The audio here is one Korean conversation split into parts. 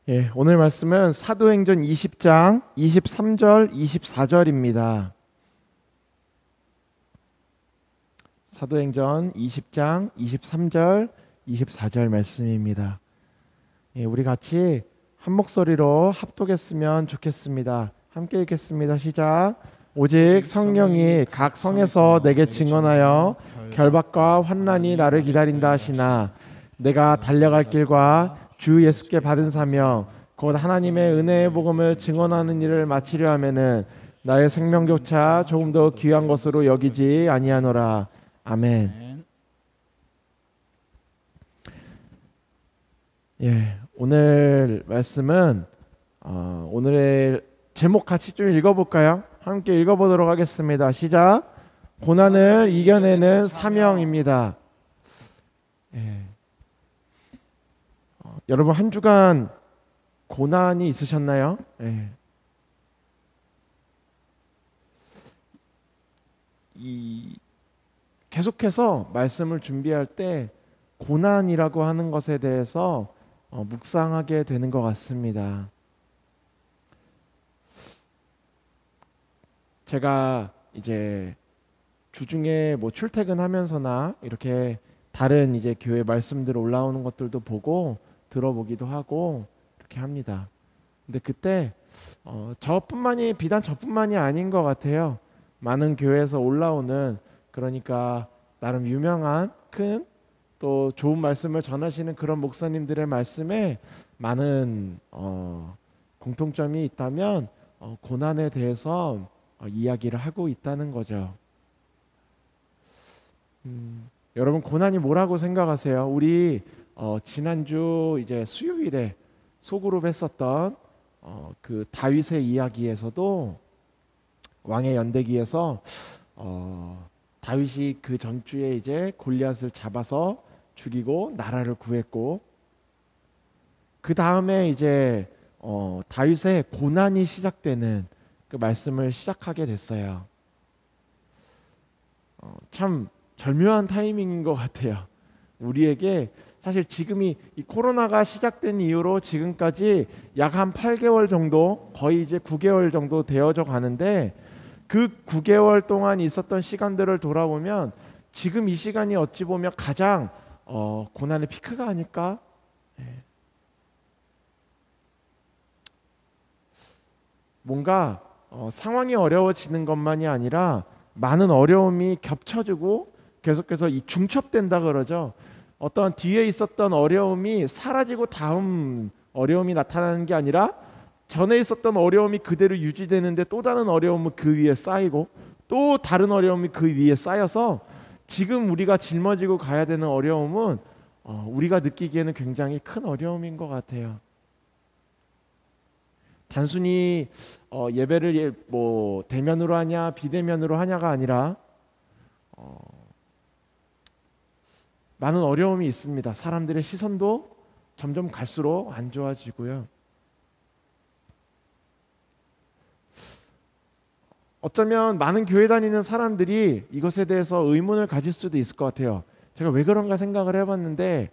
예, 오늘 말씀은 사도행전 20장 23절, 24절입니다. 사도행전 20장 23절, 24절 말씀입니다. 예, 우리 같이 한 목소리로 합독했으면 좋겠습니다. 함께 읽겠습니다. 시작. 오직 성령이 각 성에서 내게 증언하여 결박과 환난이 나를 기다린다 하시나 내가 달려갈 길과 주 예수께 받은 사명 곧 하나님의 은혜의 복음을 증언하는 일을 마치려 하면은 나의 생명조차 조금 더 귀한 것으로 여기지 아니하노라. 아멘. 예, 오늘 말씀은 오늘의 제목 같이 좀 읽어볼까요? 함께 읽어보도록 하겠습니다. 시작. 고난을 이겨내는 사명입니다. 예. 여러분 한 주간 고난이 있으셨나요? 예. 계속해서 말씀을 준비할 때 고난이라고 하는 것에 대해서 묵상하게 되는 것 같습니다. 제가 이제 주중에 뭐 출퇴근하면서나 이렇게 다른 이제 교회 말씀들 올라오는 것들도 보고 들어보기도 하고 이렇게 합니다. 근데 그때 비단 저뿐만이 아닌 것 같아요. 많은 교회에서 올라오는, 그러니까 나름 유명한 큰 또 좋은 말씀을 전하시는 그런 목사님들의 말씀에 많은 공통점이 있다면 고난에 대해서 이야기를 하고 있다는 거죠. 여러분 고난이 뭐라고 생각하세요? 우리 지난주 이제 수요일에 소그룹 했었던 그 다윗의 이야기에서도 왕의 연대기에서 다윗이 그 전주에 이제 골리앗을 잡아서 죽이고 나라를 구했고, 그 다음에 이제 다윗의 고난이 시작되는 그 말씀을 시작하게 됐어요. 참 절묘한 타이밍인 것 같아요. 우리에게 사실 지금이 이 코로나가 시작된 이후로 지금까지 약 한 8개월 정도, 거의 이제 9개월 정도 되어져 가는데, 그 9개월 동안 있었던 시간들을 돌아보면 지금 이 시간이 어찌 보면 가장 고난의 피크가 아닐까? 뭔가 상황이 어려워지는 것만이 아니라 많은 어려움이 겹쳐지고 계속해서 이 중첩된다 그러죠. 어떤 뒤에 있었던 어려움이 사라지고 다음 어려움이 나타나는 게 아니라 전에 있었던 어려움이 그대로 유지되는데 또 다른 어려움은 그 위에 쌓이고 또 다른 어려움이 그 위에 쌓여서 지금 우리가 짊어지고 가야 되는 어려움은 우리가 느끼기에는 굉장히 큰 어려움인 것 같아요. 단순히 예배를 뭐 대면으로 하냐 비대면으로 하냐가 아니라 많은 어려움이 있습니다. 사람들의 시선도 점점 갈수록 안 좋아지고요. 어쩌면 많은 교회 다니는 사람들이 이것에 대해서 의문을 가질 수도 있을 것 같아요. 제가 왜 그런가 생각을 해봤는데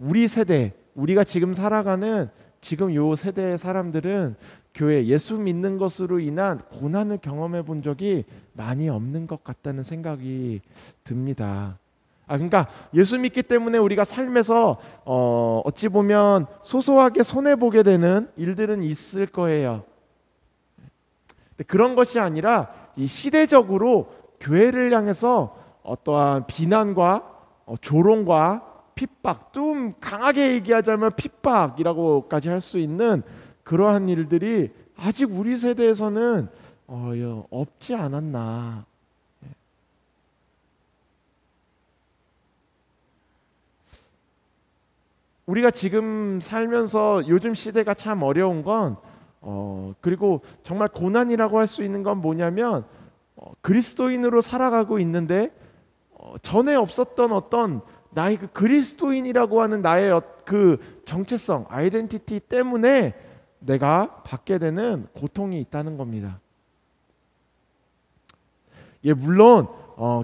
우리 세대, 우리가 지금 살아가는 지금 요 세대의 사람들은 교회 예수 믿는 것으로 인한 고난을 경험해 본 적이 많이 없는 것 같다는 생각이 듭니다. 그러니까 예수 믿기 때문에 우리가 삶에서 어찌 보면 소소하게 손해 보게 되는 일들은 있을 거예요. 그런 것이 아니라 이 시대적으로 교회를 향해서 어떠한 비난과 조롱과 핍박, 좀 강하게 얘기하자면 핍박이라고까지 할 수 있는 그러한 일들이 아직 우리 세대에서는 없지 않았나. 우리가 지금 살면서 요즘 시대가 참 어려운 건 그리고 정말 고난이라고 할 수 있는 건 뭐냐면 그리스도인으로 살아가고 있는데 전에 없었던 어떤 나의 그 그리스도인이라고 하는 나의 그 정체성, 아이덴티티 때문에 내가 받게 되는 고통이 있다는 겁니다. 예, 물론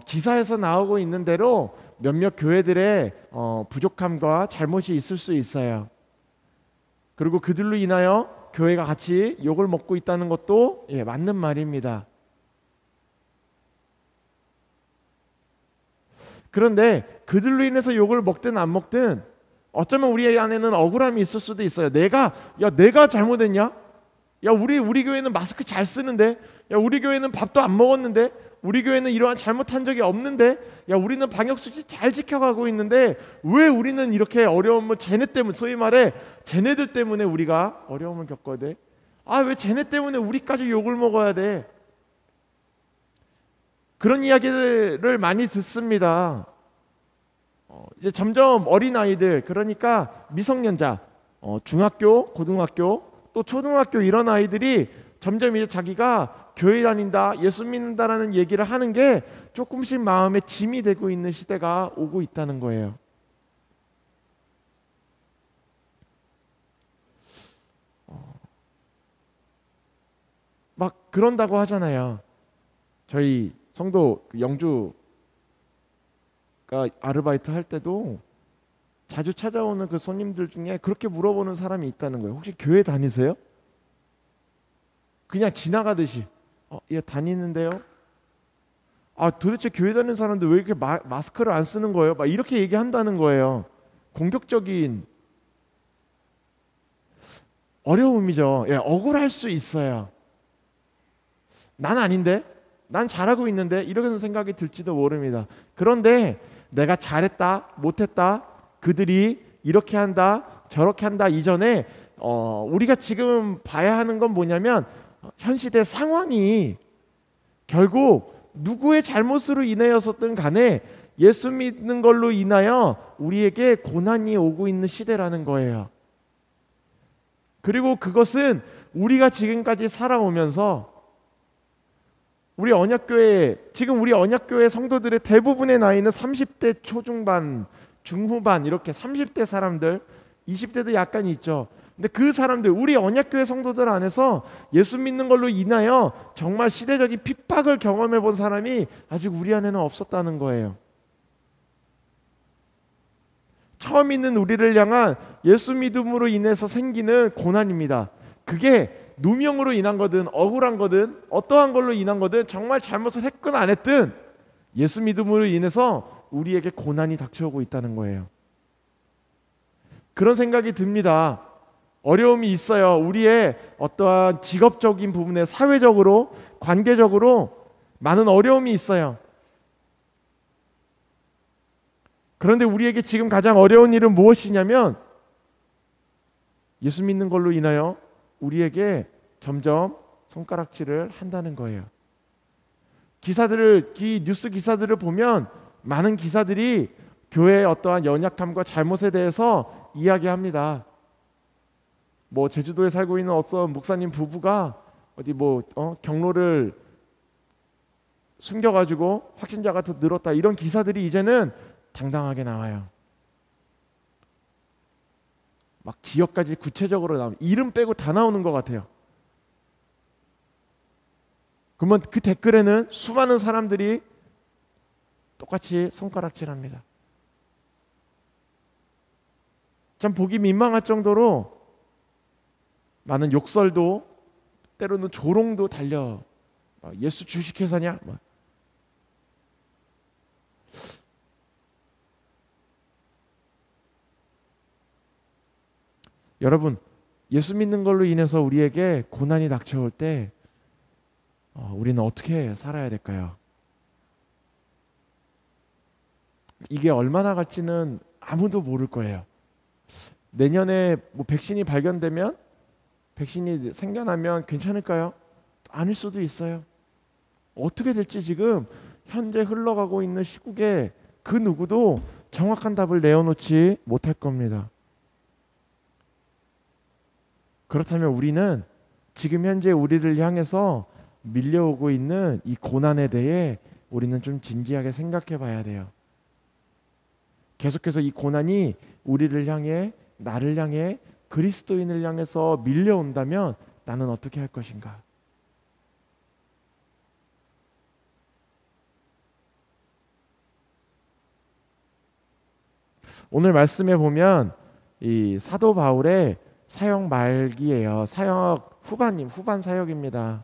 기사에서 나오고 있는 대로 몇몇 교회들의 부족함과 잘못이 있을 수 있어요. 그리고 그들로 인하여 교회가 같이 욕을 먹고 있다는 것도 맞는 말입니다. 그런데 그들로 인해서 욕을 먹든 안 먹든 어쩌면 우리 안에는 억울함이 있을 수도 있어요. 내가 잘못했냐? 야, 우리 교회는 마스크 잘 쓰는데, 야, 우리 교회는 밥도 안 먹었는데, 우리 교회는 이러한 잘못한 적이 없는데, 야, 우리는 방역수칙 잘 지켜가고 있는데 왜 우리는 이렇게 어려움을 쟤네 때문에, 소위 말해 쟤네들 때문에 우리가 어려움을 겪어야 돼? 아, 왜 쟤네 때문에 우리까지 욕을 먹어야 돼? 그런 이야기를 많이 듣습니다. 이제 점점 어린 아이들, 그러니까 미성년자, 중학교, 고등학교, 또 초등학교 이런 아이들이 점점 이제 자기가 교회 다닌다, 예수 믿는다라는 얘기를 하는 게 조금씩 마음에 짐이 되고 있는 시대가 오고 있다는 거예요. 막 그런다고 하잖아요. 저희 성도 영주가 아르바이트 할 때도 자주 찾아오는 그 손님들 중에 그렇게 물어보는 사람이 있다는 거예요. 혹시 교회 다니세요? 그냥 지나가듯이 예, 다니는데요. 아, 도대체 교회 다니는 사람들 왜 이렇게 마스크를 안 쓰는 거예요? 막 이렇게 얘기한다는 거예요. 공격적인 어려움이죠. 예, 억울할 수 있어요. 난 아닌데? 난 잘하고 있는데? 이런 생각이 들지도 모릅니다. 그런데 내가 잘했다, 못했다, 그들이 이렇게 한다, 저렇게 한다 이전에 우리가 지금 봐야 하는 건 뭐냐면 현 시대 상황이 결국 누구의 잘못으로 인하여서든 간에 예수 믿는 걸로 인하여 우리에게 고난이 오고 있는 시대라는 거예요. 그리고 그것은 우리가 지금까지 살아오면서 우리 언약교회 성도들의 대부분의 나이는 30대 초중반, 중후반 이렇게 30대 사람들, 20대도 약간 있죠. 근데 그 사람들, 우리 언약교회 성도들 안에서 예수 믿는 걸로 인하여 정말 시대적인 핍박을 경험해 본 사람이 아직 우리 안에는 없었다는 거예요. 처음 있는 우리를 향한 예수 믿음으로 인해서 생기는 고난입니다. 그게 누명으로 인한 거든 억울한 거든 어떠한 걸로 인한 거든 정말 잘못을 했건 안 했든 예수 믿음으로 인해서 우리에게 고난이 닥쳐오고 있다는 거예요. 그런 생각이 듭니다. 어려움이 있어요. 우리의 어떠한 직업적인 부분에 사회적으로, 관계적으로 많은 어려움이 있어요. 그런데 우리에게 지금 가장 어려운 일은 무엇이냐면 예수 믿는 걸로 인하여 우리에게 점점 손가락질을 한다는 거예요. 뉴스 기사들을 보면 많은 기사들이 교회의 어떠한 연약함과 잘못에 대해서 이야기합니다. 뭐 제주도에 살고 있는 어떤 목사님 부부가 어디 경로를 숨겨가지고 확진자가 더 늘었다, 이런 기사들이 이제는 당당하게 나와요. 막 지역까지 구체적으로 나오면 이름 빼고 다 나오는 것 같아요. 그러면 그 댓글에는 수많은 사람들이 똑같이 손가락질합니다. 참 보기 민망할 정도로 많은 욕설도, 때로는 조롱도 달려. 예수 주식회사냐? 여러분, 예수 믿는 걸로 인해서 우리에게 고난이 닥쳐올 때 우리는 어떻게 살아야 될까요? 이게 얼마나 갈지는 아무도 모를 거예요. 내년에 백신이 발견되면, 백신이 생겨나면 괜찮을까요? 아닐 수도 있어요. 어떻게 될지 지금 현재 흘러가고 있는 시국에 그 누구도 정확한 답을 내어놓지 못할 겁니다. 그렇다면 우리는 지금 현재 우리를 향해서 밀려오고 있는 이 고난에 대해 우리는 좀 진지하게 생각해 봐야 돼요. 계속해서 이 고난이 우리를 향해, 나를 향해, 그리스도인을 향해서 밀려온다면 나는 어떻게 할 것인가? 오늘 말씀에 보면 이 사도 바울의 사역 말기예요. 사역 후반 사역입니다.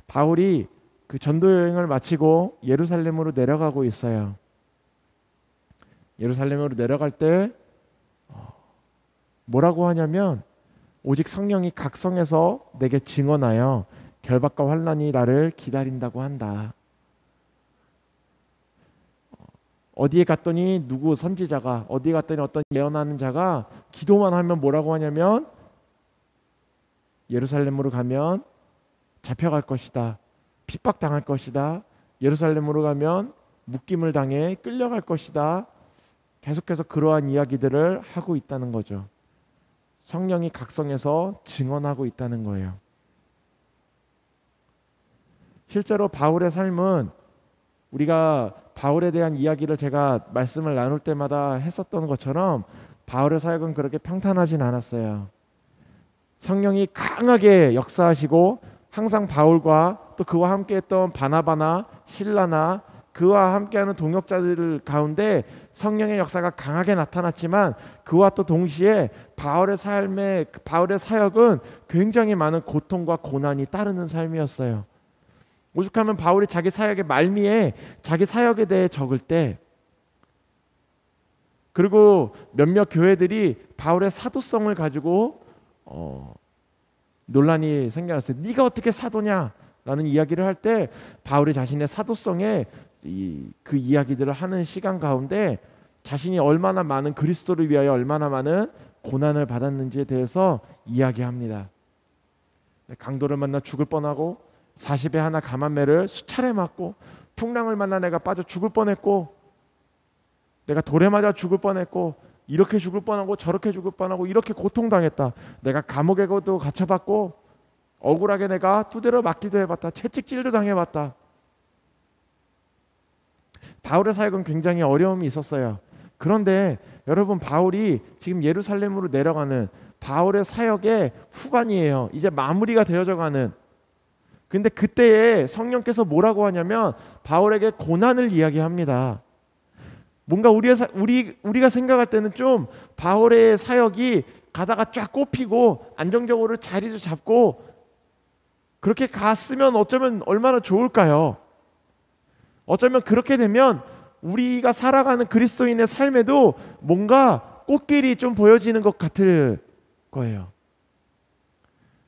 바울이 그 전도 여행을 마치고 예루살렘으로 내려가고 있어요. 예루살렘으로 내려갈 때 뭐라고 하냐면 오직 성령이 각성해서 내게 증언하여 결박과 환난이 나를 기다린다고 한다. 어디에 갔더니 누구 선지자가, 어디에 갔더니 어떤 예언하는 자가 기도만 하면 뭐라고 하냐면 예루살렘으로 가면 잡혀갈 것이다. 핍박당할 것이다. 예루살렘으로 가면 묶임을 당해 끌려갈 것이다. 계속해서 그러한 이야기들을 하고 있다는 거죠. 성령이 각성해서 증언하고 있다는 거예요. 실제로 바울의 삶은 우리가 바울에 대한 이야기를 제가 말씀을 나눌 때마다 했었던 것처럼 바울의 사역은 그렇게 평탄하진 않았어요. 성령이 강하게 역사하시고 항상 바울과 또 그와 함께했던 바나바나 실라나 그와 함께하는 동역자들 가운데 성령의 역사가 강하게 나타났지만 그와 또 동시에 바울의 사역은 굉장히 많은 고통과 고난이 따르는 삶이었어요. 오죽하면 바울이 자기 사역의 말미에 자기 사역에 대해 적을 때, 그리고 몇몇 교회들이 바울의 사도성을 가지고 논란이 생겨났어요. 네가 어떻게 사도냐? 라는 이야기를 할 때 바울이 자신의 사도성에 그 이야기들을 하는 시간 가운데 자신이 얼마나 많은 그리스도를 위하여 얼마나 많은 고난을 받았는지에 대해서 이야기합니다. 강도를 만나 죽을 뻔하고 40에 하나 감한매를 수차례 맞고 풍랑을 만나 내가 빠져 죽을 뻔했고 내가 돌에 맞아 죽을 뻔했고 이렇게 죽을 뻔하고 저렇게 죽을 뻔하고 이렇게 고통당했다. 내가 감옥에도 갇혀봤고 억울하게 내가 두대로 맞기도 해봤다. 채찍질도 당해봤다. 바울의 사역은 굉장히 어려움이 있었어요. 그런데 여러분, 바울이 지금 예루살렘으로 내려가는 바울의 사역의 후반이에요. 이제 마무리가 되어져 가는. 근데 그때에 성령께서 뭐라고 하냐면 바울에게 고난을 이야기합니다. 뭔가 우리가 생각할 때는 좀 바울의 사역이 가다가 쫙 꼽히고 안정적으로 자리도 잡고 그렇게 갔으면 어쩌면 얼마나 좋을까요? 어쩌면 그렇게 되면 우리가 살아가는 그리스도인의 삶에도 뭔가 꽃길이 좀 보여지는 것 같을 거예요.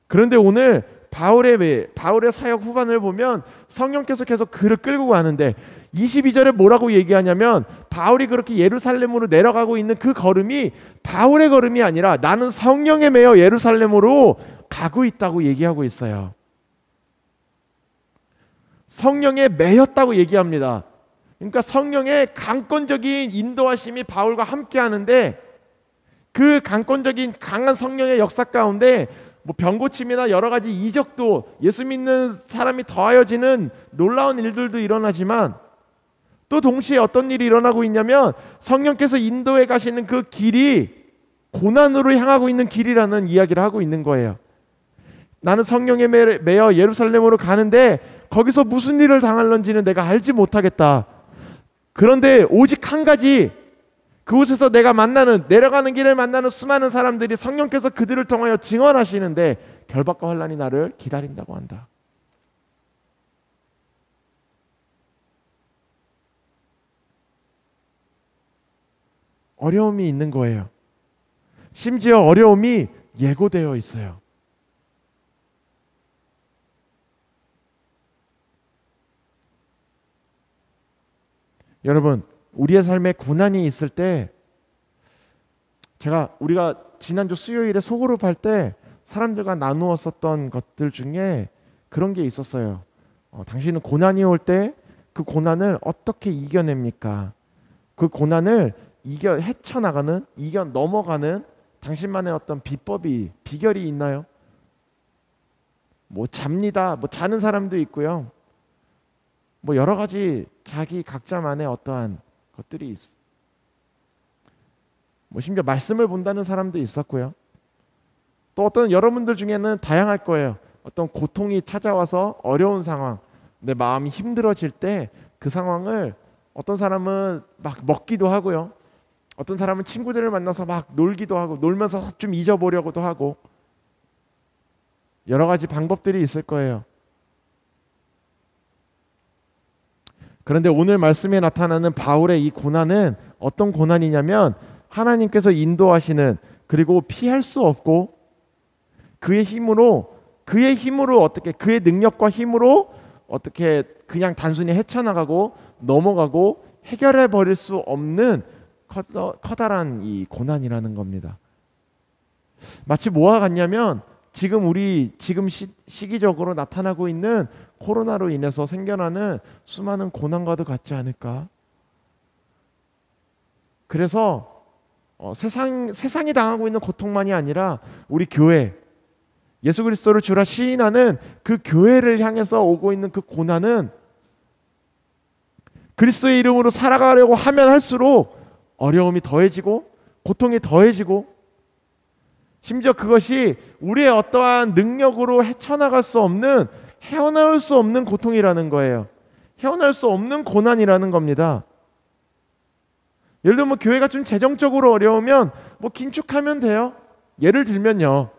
그런데 오늘 바울의 사역 후반을 보면 성령께서 계속 그를 끌고 가는데 22절에 뭐라고 얘기하냐면 바울이 그렇게 예루살렘으로 내려가고 있는 그 걸음이 바울의 걸음이 아니라 나는 성령에 매여 예루살렘으로 가고 있다고 얘기하고 있어요. 성령에 매였다고 얘기합니다. 그러니까 성령의 강권적인 인도하심이 바울과 함께 하는데 그 강권적인 강한 성령의 역사 가운데 뭐 병고침이나 여러 가지 이적도 예수 믿는 사람이 더하여지는 놀라운 일들도 일어나지만 또 동시에 어떤 일이 일어나고 있냐면 성령께서 인도해 가시는 그 길이 고난으로 향하고 있는 길이라는 이야기를 하고 있는 거예요. 나는 성령에 매여 예루살렘으로 가는데 거기서 무슨 일을 당할런지는 내가 알지 못하겠다. 그런데 오직 한 가지, 그곳에서 내가 내려가는 길을 만나는 수많은 사람들이 성령께서 그들을 통하여 증언하시는데 결박과 환난이 나를 기다린다고 한다. 어려움이 있는 거예요. 심지어 어려움이 예고되어 있어요. 여러분, 우리의 삶에 고난이 있을 때 우리가 지난주 수요일에 소그룹 할 때 사람들과 나누었었던 것들 중에 그런 게 있었어요. 당신은 고난이 올 때 그 고난을 어떻게 이겨냅니까? 그 고난을 헤쳐나가는, 넘어가는 당신만의 어떤 비결이 있나요? 뭐 잡니다. 뭐 자는 사람도 있고요. 뭐 여러 가지 자기 각자만의 어떠한 것들이 있어. 뭐 심지어 말씀을 본다는 사람도 있었고요. 또 어떤 여러분들 중에는 다양할 거예요. 어떤 고통이 찾아와서 어려운 상황, 내 마음이 힘들어질 때 그 상황을 어떤 사람은 막 먹기도 하고요. 어떤 사람은 친구들을 만나서 막 놀기도 하고 놀면서 좀 잊어보려고도 하고 여러 가지 방법들이 있을 거예요. 그런데 오늘 말씀에 나타나는 바울의 이 고난은 어떤 고난이냐면 하나님께서 인도하시는, 그리고 피할 수 없고 그의 힘으로 어떻게, 그의 능력과 힘으로 어떻게 그냥 단순히 헤쳐나가고 넘어가고 해결해 버릴 수 없는 커다란 이 고난이라는 겁니다. 마치 뭐와 같냐면 지금 시기적으로 나타나고 있는 코로나로 인해서 생겨나는 수많은 고난과도 같지 않을까? 그래서 세상이 당하고 있는 고통만이 아니라 우리 교회, 예수 그리스도를 주라 시인하는 그 교회를 향해서 오고 있는 그 고난은 그리스도의 이름으로 살아가려고 하면 할수록 어려움이 더해지고 고통이 더해지고, 심지어 그것이 우리의 어떠한 능력으로 헤쳐나갈 수 없는, 헤어나올 수 없는 고통이라는 거예요. 헤어나올 수 없는 고난이라는 겁니다. 예를 들면 교회가 좀 재정적으로 어려우면 긴축하면 돼요. 예를 들면요,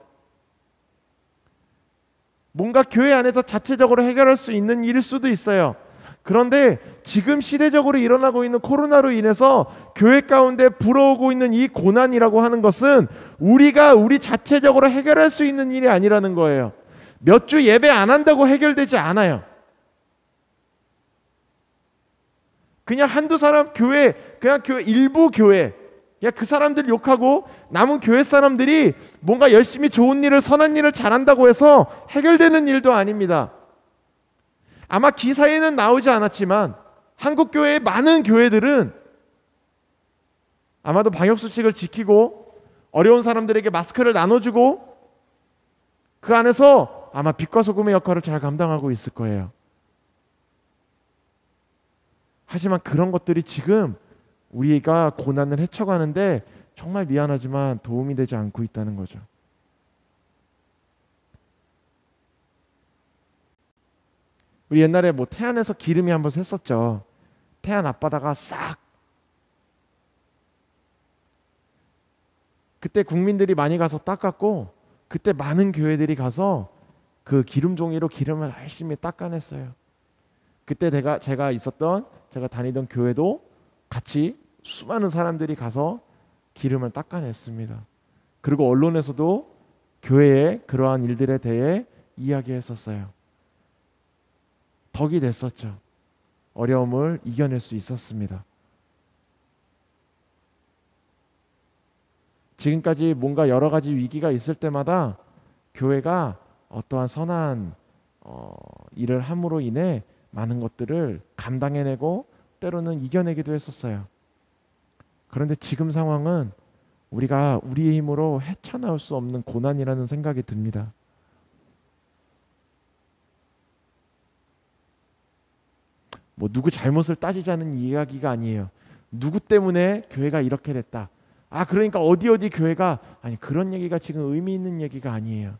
뭔가 교회 안에서 자체적으로 해결할 수 있는 일일 수도 있어요. 그런데 지금 시대적으로 일어나고 있는 코로나로 인해서 교회 가운데 불어오고 있는 이 고난이라고 하는 것은 우리가 우리 자체적으로 해결할 수 있는 일이 아니라는 거예요. 몇 주 예배 안 한다고 해결되지 않아요. 그냥 한두 사람 그냥 일부 교회, 그냥 그 사람들 욕하고 남은 교회 사람들이 뭔가 열심히 좋은 일을, 선한 일을 잘한다고 해서 해결되는 일도 아닙니다. 아마 기사에는 나오지 않았지만 한국 교회의 많은 교회들은 아마도 방역수칙을 지키고 어려운 사람들에게 마스크를 나눠주고 그 안에서 아마 빛과 소금의 역할을 잘 감당하고 있을 거예요. 하지만 그런 것들이 지금 우리가 고난을 헤쳐가는데 정말 미안하지만 도움이 되지 않고 있다는 거죠. 우리 옛날에 태안에서 기름이 한번 샜었죠. 태안 앞바다가 싹. 그때 국민들이 많이 가서 닦았고, 그때 많은 교회들이 가서 그 기름 종이로 기름을 열심히 닦아냈어요. 그때 제가 다니던 교회도 같이 수많은 사람들이 가서 기름을 닦아냈습니다. 그리고 언론에서도 교회의 그러한 일들에 대해 이야기했었어요. 덕이 됐었죠. 어려움을 이겨낼 수 있었습니다. 지금까지 뭔가 여러 가지 위기가 있을 때마다 교회가 어떠한 선한 일을 함으로 인해 많은 것들을 감당해내고 때로는 이겨내기도 했었어요. 그런데 지금 상황은 우리가 우리의 힘으로 헤쳐나올 수 없는 고난이라는 생각이 듭니다. 누구 잘못을 따지자는 이야기가 아니에요. 누구 때문에 교회가 이렇게 됐다. 그러니까 어디 교회가, 아니, 그런 얘기가 지금 의미 있는 얘기가 아니에요.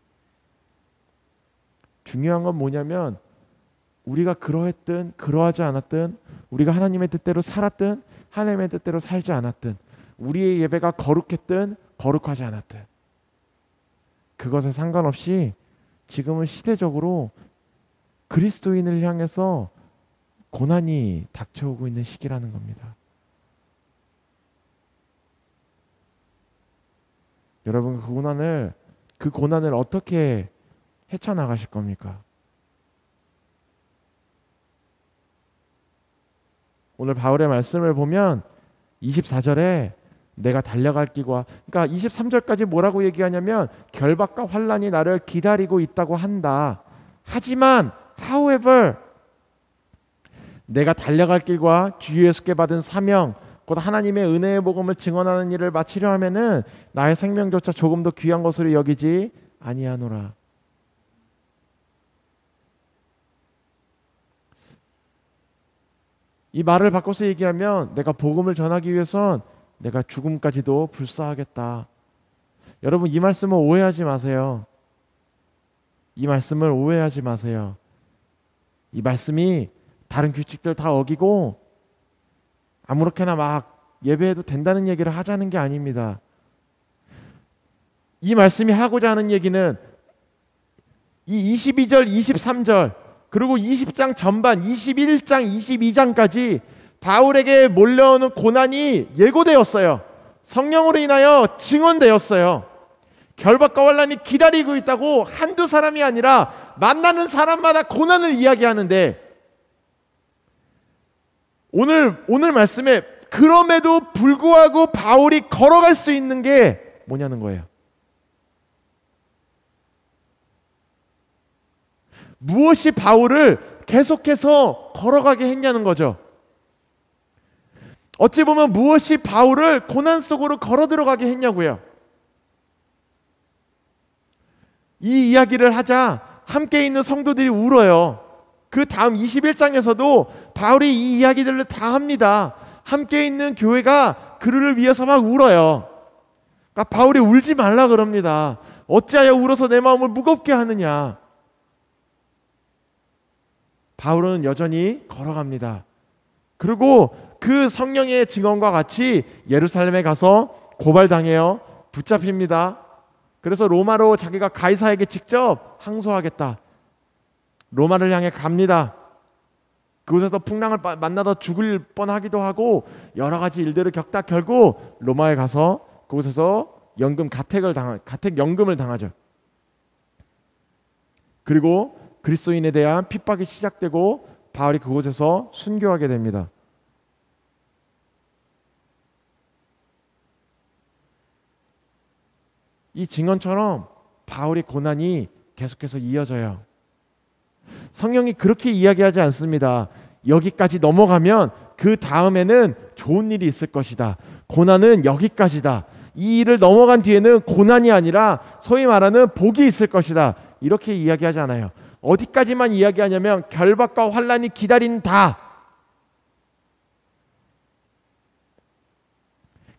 중요한 건 뭐냐면 우리가 그러했든 그러하지 않았든, 우리가 하나님의 뜻대로 살았든 하나님의 뜻대로 살지 않았든, 우리의 예배가 거룩했든 거룩하지 않았든, 그것에 상관없이 지금은 시대적으로 그리스도인을 향해서 고난이 닥쳐오고 있는 시기라는 겁니다. 여러분, 그 고난을 어떻게 헤쳐나가실 겁니까? 오늘 바울의 말씀을 보면 24절에 내가 달려갈 길과, 그러니까 23절까지 뭐라고 얘기하냐면 결박과 환난이 나를 기다리고 있다고 한다. 하지만 however, 내가 달려갈 길과 주 예수께 받은 사명, 곧 하나님의 은혜의 복음을 증언하는 일을 마치려 하면은 나의 생명조차 조금 더 귀한 것으로 여기지 아니하노라. 이 말을 바꿔서 얘기하면 내가 복음을 전하기 위해선 내가 죽음까지도 불사하겠다. 여러분, 이 말씀을 오해하지 마세요. 이 말씀을 오해하지 마세요. 이 말씀이 다른 규칙들 다 어기고 아무렇게나 막 예배해도 된다는 얘기를 하자는 게 아닙니다. 이 말씀이 하고자 하는 얘기는 이 22절, 23절 그리고 20장 전반 21장, 22장까지 바울에게 몰려오는 고난이 예고되었어요. 성령으로 인하여 증언되었어요. 결박과 환난이 기다리고 있다고 한두 사람이 아니라 만나는 사람마다 고난을 이야기하는데 오늘 말씀에 그럼에도 불구하고 바울이 걸어갈 수 있는 게 뭐냐는 거예요. 무엇이 바울을 계속해서 걸어가게 했냐는 거죠. 어찌 보면 무엇이 바울을 고난 속으로 걸어 들어가게 했냐고요. 이 이야기를 하자 함께 있는 성도들이 울어요. 그 다음 21장에서도 바울이 이 이야기들을 다 합니다. 함께 있는 교회가 그를 위해서 막 울어요. 그러니까 바울이 울지 말라 그럽니다. 어찌하여 울어서 내 마음을 무겁게 하느냐. 바울은 여전히 걸어갑니다. 그리고 그 성령의 증언과 같이 예루살렘에 가서 고발당해요. 붙잡힙니다. 그래서 로마로 자기가 가이사에게 직접 항소하겠다. 로마를 향해 갑니다. 그곳에서 풍랑을 만나다 죽을 뻔하기도 하고 여러 가지 일들을 겪다 결국 로마에 가서 그곳에서 가택연금을 당하죠. 그리고 그리스도인에 대한 핍박이 시작되고 바울이 그곳에서 순교하게 됩니다. 이 증언처럼 바울의 고난이 계속해서 이어져요. 성경이 그렇게 이야기하지 않습니다. 여기까지 넘어가면 그 다음에는 좋은 일이 있을 것이다. 고난은 여기까지다. 이 일을 넘어간 뒤에는 고난이 아니라 소위 말하는 복이 있을 것이다. 이렇게 이야기하지 않아요. 어디까지만 이야기하냐면 결박과 환난이 기다린다.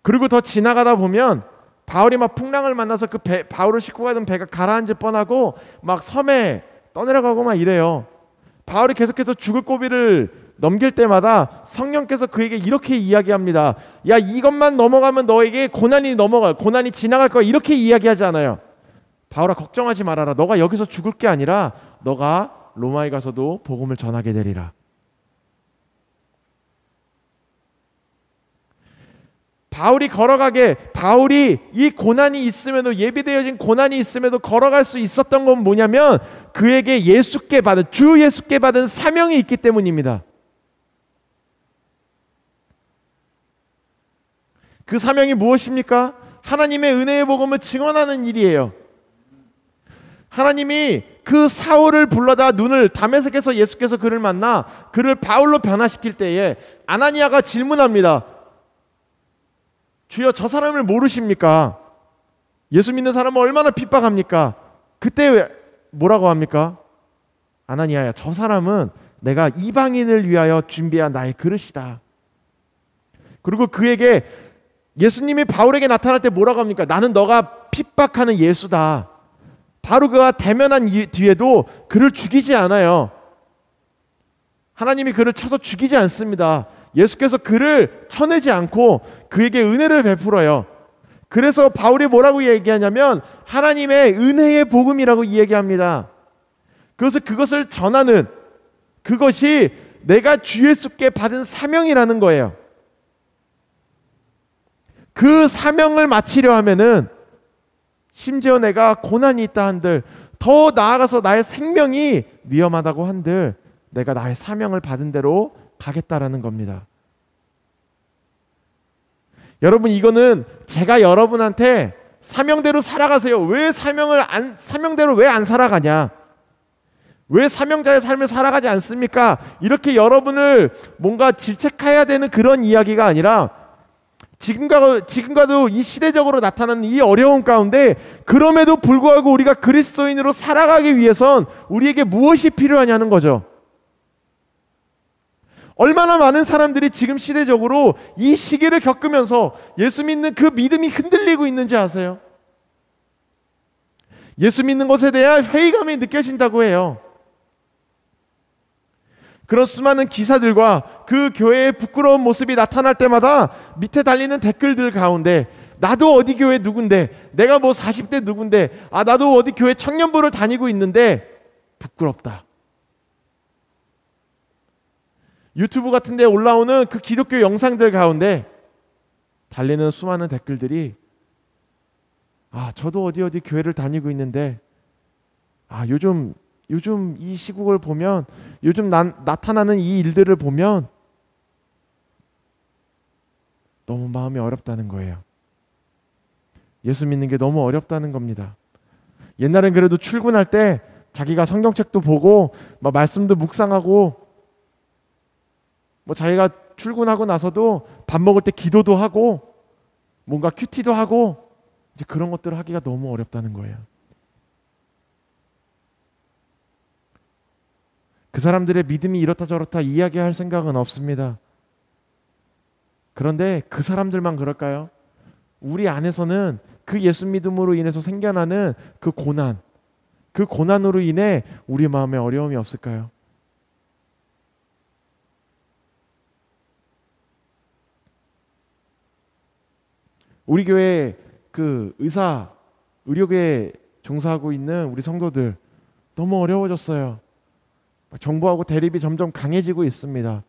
그리고 더 지나가다 보면 바울이 막 풍랑을 만나서 그 바울을 싣고 가던 배가 가라앉을 뻔하고 막 섬에 떠내려가고 막 이래요. 바울이 계속해서 죽을 고비를 넘길 때마다 성령께서 그에게 이렇게 이야기합니다. 야, 이것만 넘어가면 너에게 고난이 지나갈 거야. 이렇게 이야기하지 않아요. 바울아, 걱정하지 말아라. 너가 여기서 죽을 게 아니라 너가 로마에 가서도 복음을 전하게 되리라. 바울이 이 고난이 있음에도, 예비되어진 고난이 있음에도 걸어갈 수 있었던 건 뭐냐면 그에게 주 예수께 받은 사명이 있기 때문입니다. 그 사명이 무엇입니까? 하나님의 은혜의 복음을 증언하는 일이에요. 하나님이 그 사울을 불러다 다메섹에서 예수께서 그를 만나 그를 바울로 변화시킬 때에 아나니아가 질문합니다. 주여, 저 사람을 모르십니까? 예수 믿는 사람은 얼마나 핍박합니까? 그때 왜 뭐라고 합니까? 아나니아야, 저 사람은 내가 이방인을 위하여 준비한 나의 그릇이다. 그리고 그에게 예수님이 바울에게 나타날 때 뭐라고 합니까? 나는 너가 핍박하는 예수다. 바로 그가 대면한 뒤에도 그를 죽이지 않아요. 하나님이 그를 쳐서 죽이지 않습니다. 예수께서 그를 쳐내지 않고 그에게 은혜를 베풀어요. 그래서 바울이 뭐라고 얘기하냐면 하나님의 은혜의 복음이라고 이야기합니다. 그것을 전하는 그것이 내가 주 예수께 받은 사명이라는 거예요. 그 사명을 마치려 하면은 심지어 내가 고난이 있다 한들, 더 나아가서 나의 생명이 위험하다고 한들 내가 나의 사명을 받은 대로 가겠다라는 겁니다. 여러분, 이거는 제가 여러분한테 사명대로 살아가세요. 왜 사명대로 왜 안 살아가냐? 왜 사명자의 삶을 살아가지 않습니까? 이렇게 여러분을 뭔가 질책해야 되는 그런 이야기가 아니라 지금과도 이 시대적으로 나타나는 이 어려움 가운데 그럼에도 불구하고 우리가 그리스도인으로 살아가기 위해선 우리에게 무엇이 필요하냐는 거죠. 얼마나 많은 사람들이 지금 시대적으로 이 시기를 겪으면서 예수 믿는 그 믿음이 흔들리고 있는지 아세요? 예수 믿는 것에 대한 회의감이 느껴진다고 해요. 그런 수많은 기사들과 그 교회의 부끄러운 모습이 나타날 때마다 밑에 달리는 댓글들 가운데 나도 어디 교회 누군데, 내가 뭐 40대 누군데, 나도 어디 교회 청년부를 다니고 있는데 부끄럽다. 유튜브 같은 데 올라오는 그 기독교 영상들 가운데 달리는 수많은 댓글들이 저도 어디 교회를 다니고 있는데 요즘 이 시국을 보면, 요즘 나타나는 이 일들을 보면 너무 마음이 어렵다는 거예요. 예수 믿는 게 너무 어렵다는 겁니다. 옛날엔 그래도 출근할 때 자기가 성경책도 보고 말씀도 묵상하고 자기가 출근하고 나서도 밥 먹을 때 기도도 하고 뭔가 큐티도 하고 이제 그런 것들을 하기가 너무 어렵다는 거예요. 그 사람들의 믿음이 이렇다 저렇다 이야기할 생각은 없습니다. 그런데 그 사람들만 그럴까요? 우리 안에서는 그 예수 믿음으로 인해서 생겨나는 그 고난으로 인해 우리 마음에 어려움이 없을까요? 우리 교회 그 의료계에 종사하고 있는 우리 성도들 너무 어려워졌어요. 정부하고 대립이 점점 강해지고 있습니다.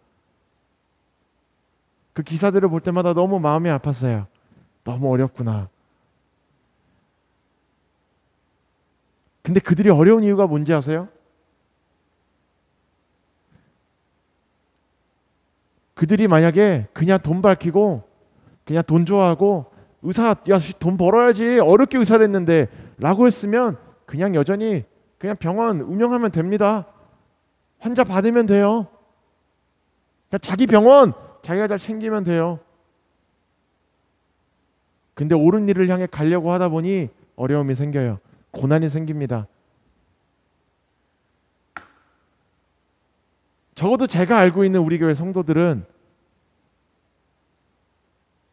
그 기사들을 볼 때마다 너무 마음이 아팠어요. 너무 어렵구나. 근데 그들이 어려운 이유가 뭔지 아세요? 그들이 만약에 그냥 돈 밝히고 그냥 돈 좋아하고 돈 벌어야지 어렵게 의사 됐는데 라고 했으면 그냥 여전히 그냥 병원 운영하면 됩니다. 환자 받으면 돼요. 그냥 자기 병원 자기가 잘 챙기면 돼요. 근데 옳은 일을 향해 가려고 하다 보니 어려움이 생겨요. 고난이 생깁니다. 적어도 제가 알고 있는 우리 교회 성도들은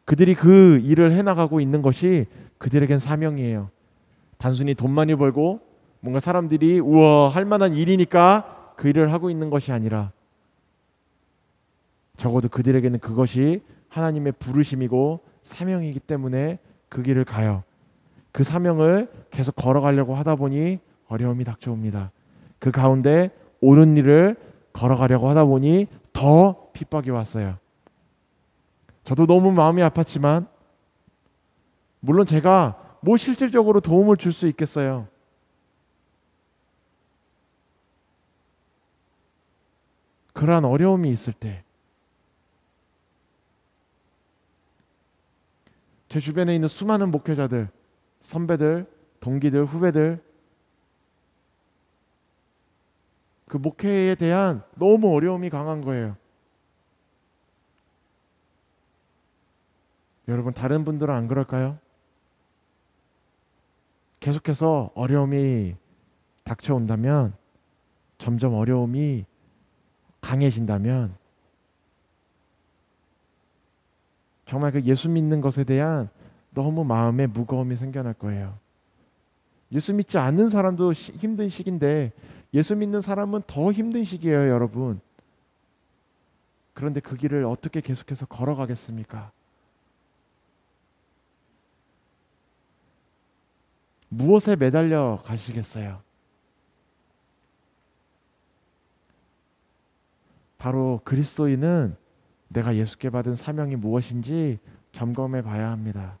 그들이 그 일을 해나가고 있는 것이 그들에겐 사명이에요. 단순히 돈 많이 벌고 뭔가 사람들이 우와 할 만한 일이니까 그 일을 하고 있는 것이 아니라 적어도 그들에게는 그것이 하나님의 부르심이고 사명이기 때문에 그 길을 가요. 그 사명을 계속 걸어가려고 하다 보니 어려움이 닥쳐옵니다. 그 가운데 옳은 일을 걸어가려고 하다 보니 더 핍박이 왔어요. 저도 너무 마음이 아팠지만 물론 제가 뭐 실질적으로 도움을 줄 수 있겠어요. 그러한 어려움이 있을 때 제 주변에 있는 수많은 목회자들, 선배들, 동기들, 후배들 그 목회에 대한 너무 어려움이 강한 거예요. 여러분 다른 분들은 안 그럴까요? 계속해서 어려움이 닥쳐온다면 점점 어려움이 강해진다면 정말 그 예수 믿는 것에 대한 너무 마음에 무거움이 생겨날 거예요. 예수 믿지 않는 사람도 힘든 시기인데 예수 믿는 사람은 더 힘든 시기예요, 여러분. 그런데 그 길을 어떻게 계속해서 걸어가겠습니까? 무엇에 매달려 가시겠어요? 바로 그리스도인은 내가 예수께 받은 사명이 무엇인지 점검해 봐야 합니다.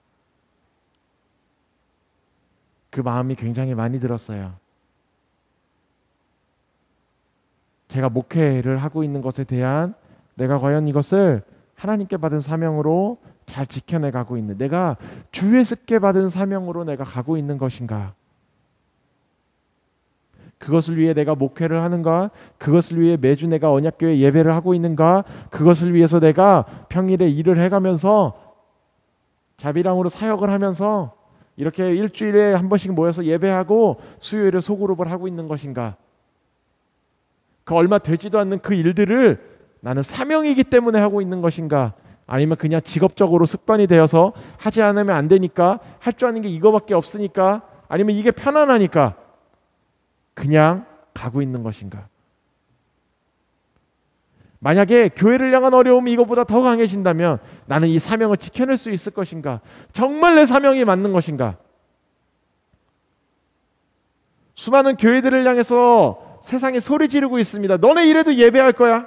그 마음이 굉장히 많이 들었어요. 제가 목회를 하고 있는 것에 대한 내가 과연 이것을 하나님께 받은 사명으로 잘 지켜내 가고 있는, 내가 주 예수께 받은 사명으로 내가 가고 있는 것인가? 그것을 위해 내가 목회를 하는가? 그것을 위해 매주 내가 언약교회 예배를 하고 있는가? 그것을 위해서 내가 평일에 일을 해가면서 자비랑으로 사역을 하면서 이렇게 일주일에 한 번씩 모여서 예배하고 수요일에 소그룹을 하고 있는 것인가? 그 얼마 되지도 않는 그 일들을 나는 사명이기 때문에 하고 있는 것인가? 아니면 그냥 직업적으로 습관이 되어서 하지 않으면 안 되니까, 할 줄 아는 게 이거밖에 없으니까, 아니면 이게 편안하니까 그냥 가고 있는 것인가? 만약에 교회를 향한 어려움이 이것보다 더 강해진다면 나는 이 사명을 지켜낼 수 있을 것인가? 정말 내 사명이 맞는 것인가? 수많은 교회들을 향해서 세상에 소리 지르고 있습니다. 너네 이래도 예배할 거야?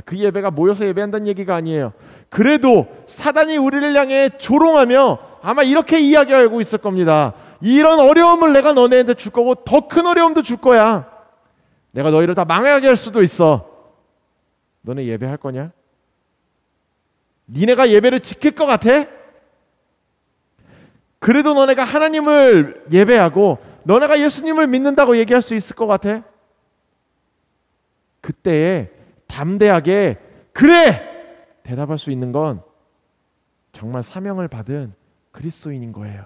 그 예배가 모여서 예배한다는 얘기가 아니에요. 그래도 사단이 우리를 향해 조롱하며 아마 이렇게 이야기하고 있을 겁니다. 이런 어려움을 내가 너네한테 줄 거고 더 큰 어려움도 줄 거야. 내가 너희를 다 망하게 할 수도 있어. 너네 예배할 거냐? 니네가 예배를 지킬 것 같아? 그래도 너네가 하나님을 예배하고 너네가 예수님을 믿는다고 얘기할 수 있을 것 같아? 그때에 담대하게 그래! 대답할 수 있는 건 정말 사명을 받은 그리스도인인 거예요.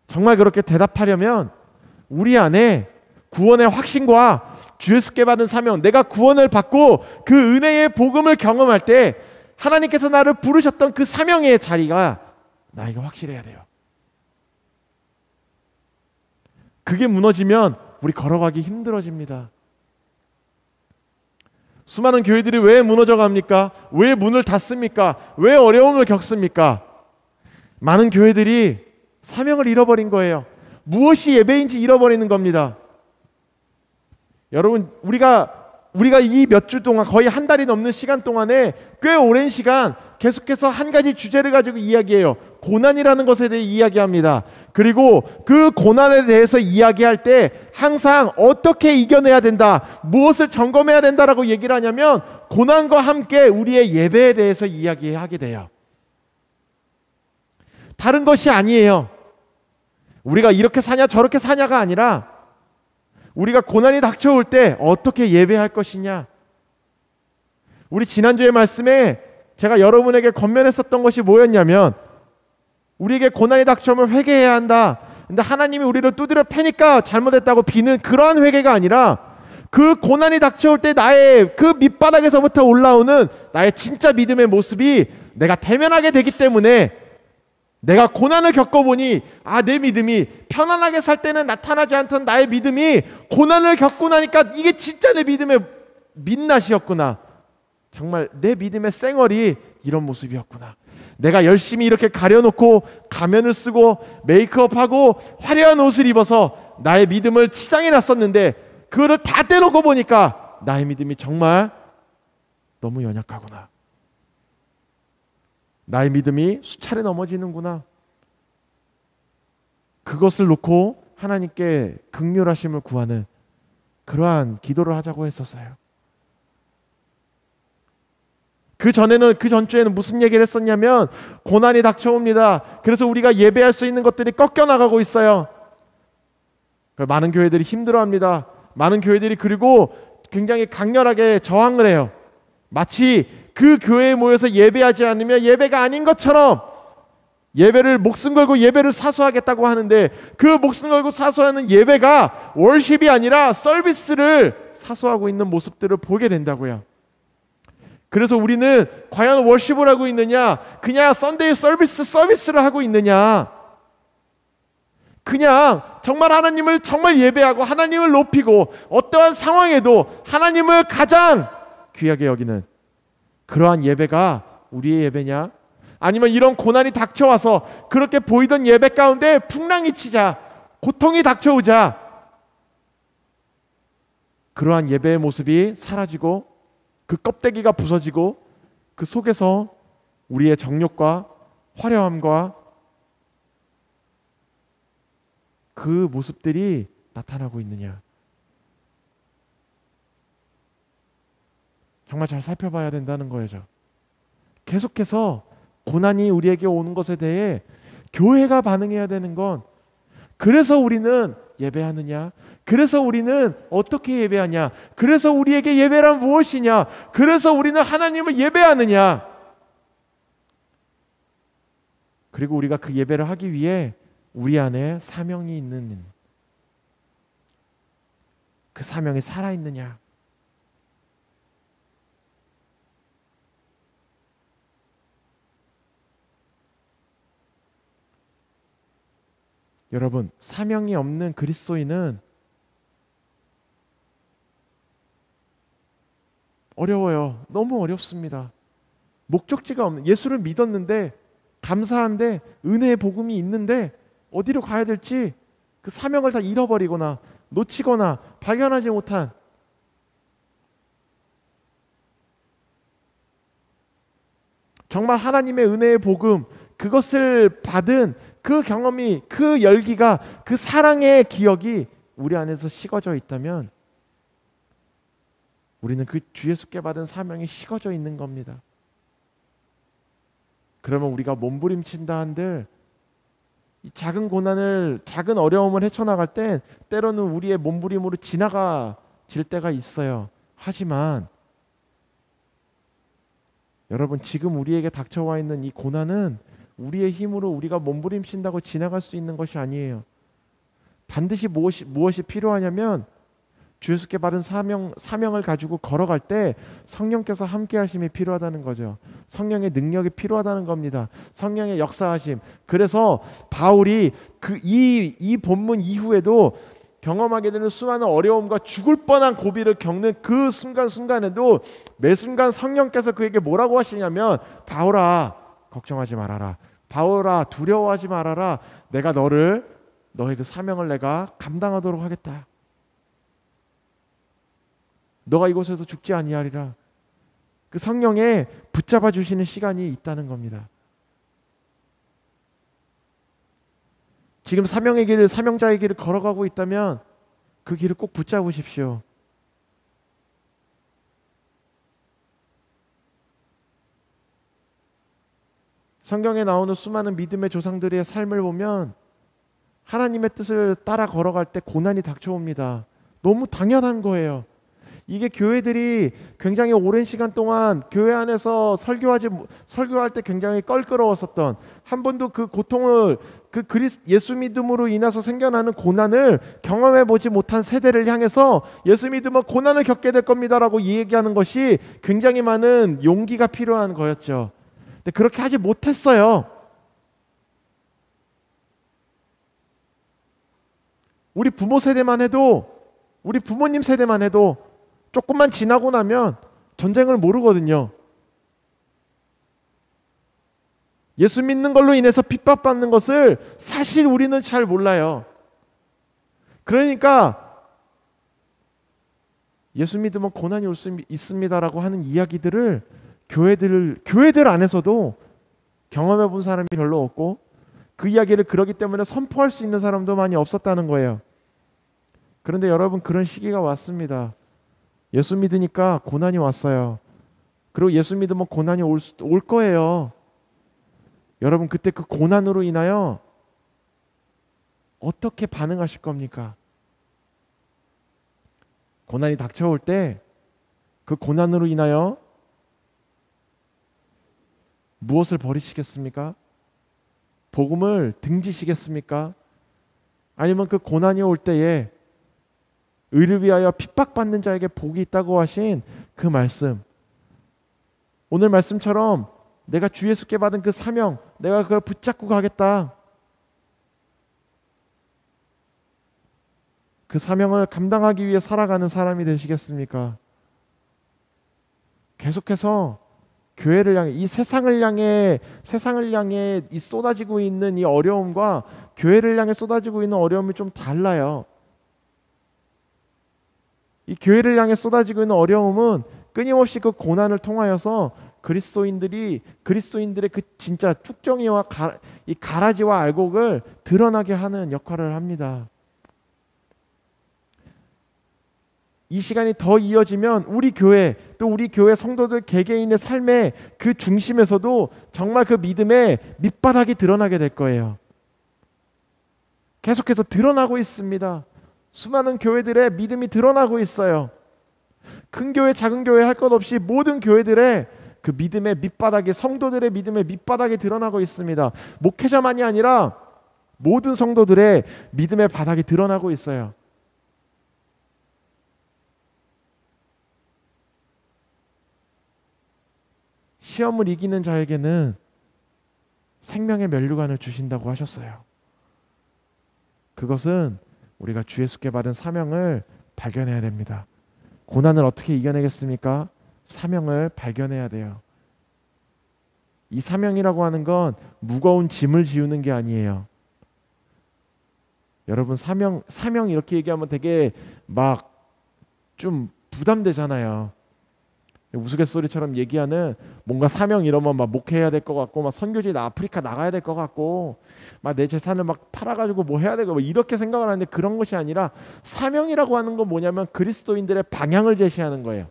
정말 그렇게 대답하려면 우리 안에 구원의 확신과 주 예수께 받은 사명, 내가 구원을 받고 그 은혜의 복음을 경험할 때 하나님께서 나를 부르셨던 그 사명의 자리가 나에게 확실해야 돼요. 그게 무너지면 우리 걸어가기 힘들어집니다. 수많은 교회들이 왜 무너져 갑니까? 왜 문을 닫습니까? 왜 어려움을 겪습니까? 많은 교회들이 사명을 잃어버린 거예요. 무엇이 예배인지 잃어버리는 겁니다. 여러분, 우리가 이 몇 주 동안 거의 한 달이 넘는 시간 동안에 꽤 오랜 시간 계속해서 한 가지 주제를 가지고 이야기해요. 고난이라는 것에 대해 이야기합니다. 그리고 그 고난에 대해서 이야기할 때 항상 어떻게 이겨내야 된다, 무엇을 점검해야 된다라고 얘기를 하냐면 고난과 함께 우리의 예배에 대해서 이야기하게 돼요. 다른 것이 아니에요. 우리가 이렇게 사냐 저렇게 사냐가 아니라 우리가 고난이 닥쳐올 때 어떻게 예배할 것이냐. 우리 지난주의 말씀에 제가 여러분에게 권면했었던 것이 뭐였냐면 우리에게 고난이 닥쳐오면 회개해야 한다. 근데 하나님이 우리를 두드려 패니까 잘못했다고 비는 그러한 회개가 아니라 그 고난이 닥쳐올 때 나의 그 밑바닥에서부터 올라오는 나의 진짜 믿음의 모습이 내가 대면하게 되기 때문에 내가 고난을 겪어보니 내 믿음이 편안하게 살 때는 나타나지 않던 나의 믿음이 고난을 겪고 나니까 이게 진짜 내 믿음의 민낯이었구나. 정말 내 믿음의 쌩얼이 이런 모습이었구나. 내가 열심히 이렇게 가려놓고 가면을 쓰고 메이크업하고 화려한 옷을 입어서 나의 믿음을 치장해 놨었는데 그거를 다 떼놓고 보니까 나의 믿음이 정말 너무 연약하구나. 나의 믿음이 수차례 넘어지는구나. 그것을 놓고 하나님께 긍휼하심을 구하는 그러한 기도를 하자고 했었어요. 그 전주에는 무슨 얘기를 했었냐면 고난이 닥쳐옵니다. 그래서 우리가 예배할 수 있는 것들이 꺾여나가고 있어요. 많은 교회들이 힘들어합니다. 많은 교회들이 그리고 굉장히 강렬하게 저항을 해요. 마치 그 교회에 모여서 예배하지 않으면 예배가 아닌 것처럼 예배를 목숨 걸고 예배를 사수하겠다고 하는데 그 목숨 걸고 사수하는 예배가 월십이 아니라 서비스를 사수하고 있는 모습들을 보게 된다고요. 그래서 우리는 과연 월십을 하고 있느냐, 그냥 썬데이 서비스를 하고 있느냐, 그냥 정말 하나님을 정말 예배하고 하나님을 높이고 어떠한 상황에도 하나님을 가장 귀하게 여기는 그러한 예배가 우리의 예배냐? 아니면 이런 고난이 닥쳐와서 그렇게 보이던 예배 가운데 풍랑이 치자, 고통이 닥쳐오자 그러한 예배의 모습이 사라지고 그 껍데기가 부서지고 그 속에서 우리의 정욕과 화려함과 그 모습들이 나타나고 있느냐. 정말 잘 살펴봐야 된다는 거예요. 계속해서 고난이 우리에게 오는 것에 대해 교회가 반응해야 되는 건 그래서 우리는 예배하느냐? 그래서 우리는 어떻게 예배하냐? 그래서 우리에게 예배란 무엇이냐? 그래서 우리는 하나님을 예배하느냐? 그리고 우리가 그 예배를 하기 위해 우리 안에 사명이 있는 그 사명이 살아있느냐? 여러분, 사명이 없는 그리스도인은 어려워요. 너무 어렵습니다. 목적지가 없는, 예수를 믿었는데 감사한데 은혜의 복음이 있는데 어디로 가야 될지 그 사명을 다 잃어버리거나 놓치거나 발견하지 못한, 정말 하나님의 은혜의 복음, 그것을 받은 그 경험이, 그 열기가, 그 사랑의 기억이 우리 안에서 식어져 있다면 우리는 그 주 예수께 받은 사명이 식어져 있는 겁니다. 그러면 우리가 몸부림친다 한들 이 작은 고난을, 작은 어려움을 헤쳐나갈 땐 때로는 우리의 몸부림으로 지나가질 때가 있어요. 하지만 여러분, 지금 우리에게 닥쳐와 있는 이 고난은 우리의 힘으로 우리가 몸부림친다고 지나갈 수 있는 것이 아니에요. 반드시 무엇이 필요하냐면 주 예수께 받은 사명을 가지고 걸어갈 때 성령께서 함께 하심이 필요하다는 거죠. 성령의 능력이 필요하다는 겁니다. 성령의 역사하심. 그래서 바울이 이 본문 이후에도 경험하게 되는 수많은 어려움과 죽을 뻔한 고비를 겪는 그 순간순간에도 매 순간 성령께서 그에게 뭐라고 하시냐면, 바울아 걱정하지 말아라, 바울아 두려워하지 말아라, 내가 너의 그 사명을 내가 감당하도록 하겠다. 너가 이곳에서 죽지 아니하리라. 그 성령에 붙잡아 주시는 시간이 있다는 겁니다. 지금 사명의 길을, 사명자의 길을 걸어가고 있다면 그 길을 꼭 붙잡으십시오. 성경에 나오는 수많은 믿음의 조상들의 삶을 보면 하나님의 뜻을 따라 걸어갈 때 고난이 닥쳐옵니다. 너무 당연한 거예요. 이게 교회들이 굉장히 오랜 시간 동안 교회 안에서 설교할 때 굉장히 껄끄러웠었던, 한 번도 그 고통을, 예수 믿음으로 인해서 생겨나는 고난을 경험해 보지 못한 세대를 향해서 예수 믿으면 고난을 겪게 될 겁니다라고 얘기하는 것이 굉장히 많은 용기가 필요한 거였죠. 근데 그렇게 하지 못했어요. 우리 부모 세대만 해도, 우리 부모님 세대만 해도 조금만 지나고 나면 전쟁을 모르거든요. 예수 믿는 걸로 인해서 핍박받는 것을 사실 우리는 잘 몰라요. 그러니까 예수 믿으면 고난이 올 수 있습니다라고 하는 이야기들을 교회들 안에서도 경험해 본 사람이 별로 없고, 그 이야기를 그러기 때문에 선포할 수 있는 사람도 많이 없었다는 거예요. 그런데 여러분, 그런 시기가 왔습니다. 예수 믿으니까 고난이 왔어요. 그리고 예수 믿으면 고난이 올 거예요. 여러분, 그때 그 고난으로 인하여 어떻게 반응하실 겁니까? 고난이 닥쳐올 때 그 고난으로 인하여 무엇을 버리시겠습니까? 복음을 등지시겠습니까? 아니면 그 고난이 올 때에 의를 위하여 핍박받는 자에게 복이 있다고 하신 그 말씀, 오늘 말씀처럼 내가 주 예수께 받은 그 사명, 내가 그걸 붙잡고 가겠다, 그 사명을 감당하기 위해 살아가는 사람이 되시겠습니까? 계속해서 교회를 향해, 이 세상을 향해 이 쏟아지고 있는 이 어려움과 교회를 향해 쏟아지고 있는 어려움이 좀 달라요. 이 교회를 향해 쏟아지고 있는 어려움은 끊임없이 그 고난을 통하여서 그리스도인들의 그 진짜 쭉정이와 이 가라지와 알곡을 드러나게 하는 역할을 합니다. 이 시간이 더 이어지면 우리 교회, 또 우리 교회 성도들 개개인의 삶의 그 중심에서도 정말 그 믿음의 밑바닥이 드러나게 될 거예요. 계속해서 드러나고 있습니다. 수많은 교회들의 믿음이 드러나고 있어요. 큰 교회, 작은 교회 할 것 없이 모든 교회들의 그 믿음의 밑바닥이, 성도들의 믿음의 밑바닥이 드러나고 있습니다. 목회자만이 아니라 모든 성도들의 믿음의 바닥이 드러나고 있어요. 시험을 이기는 자에게는 생명의 면류관을 주신다고 하셨어요. 그것은 우리가 주 예수께 받은 사명을 발견해야 됩니다. 고난을 어떻게 이겨내겠습니까? 사명을 발견해야 돼요. 이 사명이라고 하는 건 무거운 짐을 지우는 게 아니에요. 여러분, 사명 이렇게 얘기하면 되게 막 좀 부담되잖아요. 우스갯소리처럼 얘기하는 뭔가 사명 이러면 막 목회해야 될 것 같고, 막 선교지 아프리카 나가야 될 것 같고, 막 내 재산을 막 팔아가지고 뭐 해야 되고 뭐 이렇게 생각을 하는데, 그런 것이 아니라 사명이라고 하는 건 뭐냐면 그리스도인들의 방향을 제시하는 거예요.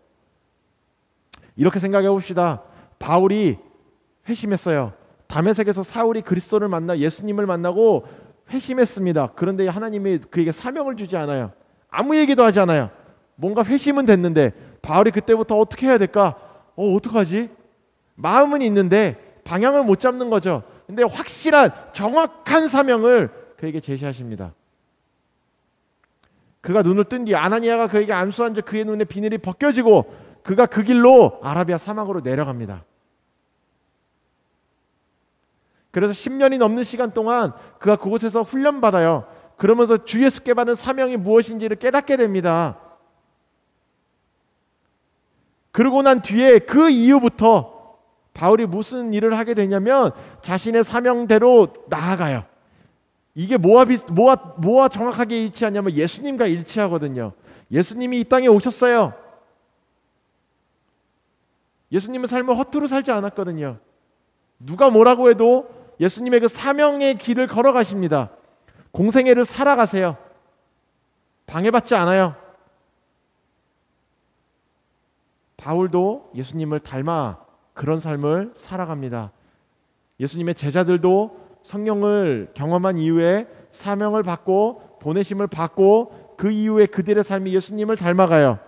이렇게 생각해 봅시다. 바울이 회심했어요. 다메섹에서 사울이 그리스도를 만나 예수님을 만나고 회심했습니다. 그런데 하나님이 그에게 사명을 주지 않아요. 아무 얘기도 하지 않아요. 뭔가 회심은 됐는데 바울이 그때부터 어떻게 해야 될까? 어떡하지? 마음은 있는데 방향을 못 잡는 거죠. 근데 확실한 정확한 사명을 그에게 제시하십니다. 그가 눈을 뜬 뒤 아나니아가 그에게 안수한 즉 그의 눈에 비늘이 벗겨지고 그가 그 길로 아라비아 사막으로 내려갑니다. 그래서 10년이 넘는 시간 동안 그가 그곳에서 훈련받아요. 그러면서 주 예수께 받은 사명이 무엇인지를 깨닫게 됩니다. 그러고 난 뒤에 그 이후부터 바울이 무슨 일을 하게 되냐면 자신의 사명대로 나아가요. 이게 뭐와 정확하게 일치하냐면 예수님과 일치하거든요. 예수님이 이 땅에 오셨어요. 예수님은 삶을 허투루 살지 않았거든요. 누가 뭐라고 해도 예수님의 그 사명의 길을 걸어가십니다. 공생애를 살아가세요. 방해받지 않아요. 바울도 예수님을 닮아 그런 삶을 살아갑니다. 예수님의 제자들도 성령을 경험한 이후에 사명을 받고 보내심을 받고 그 이후에 그들의 삶이 예수님을 닮아가요.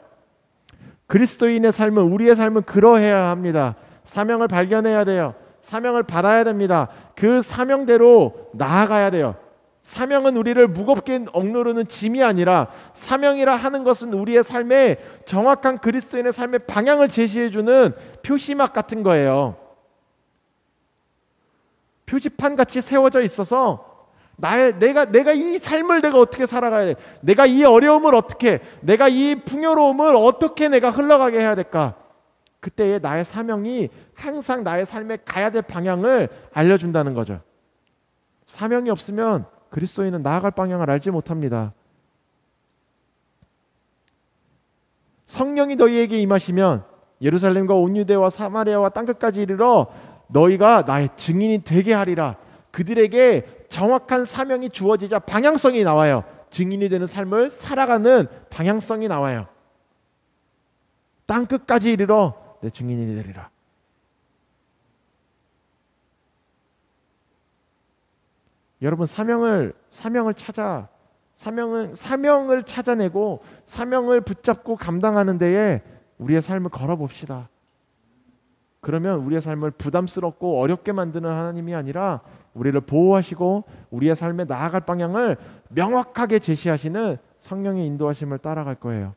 그리스도인의 삶은, 우리의 삶은 그러해야 합니다. 사명을 발견해야 돼요. 사명을 받아야 됩니다. 그 사명대로 나아가야 돼요. 사명은 우리를 무겁게 억누르는 짐이 아니라, 사명이라 하는 것은 우리의 삶에 정확한 그리스도인의 삶의 방향을 제시해주는 표시막 같은 거예요. 표지판 같이 세워져 있어서 내가 이 삶을 내가 어떻게 살아가야 돼? 내가 이 어려움을 어떻게, 내가 이 풍요로움을 어떻게 내가 흘러가게 해야 될까? 그때의 나의 사명이 항상 나의 삶에 가야 될 방향을 알려준다는 거죠. 사명이 없으면 그리스도인은 나아갈 방향을 알지 못합니다. 성령이 너희에게 임하시면 예루살렘과 온 유대와 사마리아와 땅끝까지 이르러 너희가 나의 증인이 되게 하리라. 그들에게 정확한 사명이 주어지자 방향성이 나와요. 증인이 되는 삶을 살아가는 방향성이 나와요. 땅끝까지 이르러 내 증인이 되리라. 여러분, 사명을 찾아내고 사명을 붙잡고 감당하는 데에 우리의 삶을 걸어봅시다. 그러면 우리의 삶을 부담스럽고 어렵게 만드는 하나님이 아니라 우리를 보호하시고 우리의 삶에 나아갈 방향을 명확하게 제시하시는 성령의 인도하심을 따라갈 거예요.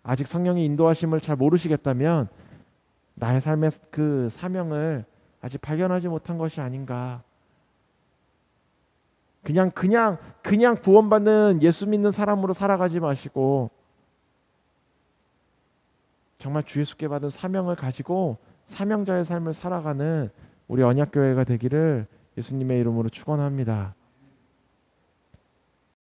아직 성령의 인도하심을 잘 모르시겠다면 나의 삶의 그 사명을 아직 발견하지 못한 것이 아닌가. 그냥 구원받는 예수 믿는 사람으로 살아가지 마시고 정말 주 예수께 받은 사명을 가지고 사명자의 삶을 살아가는 우리 언약교회가 되기를 예수님의 이름으로 축원합니다.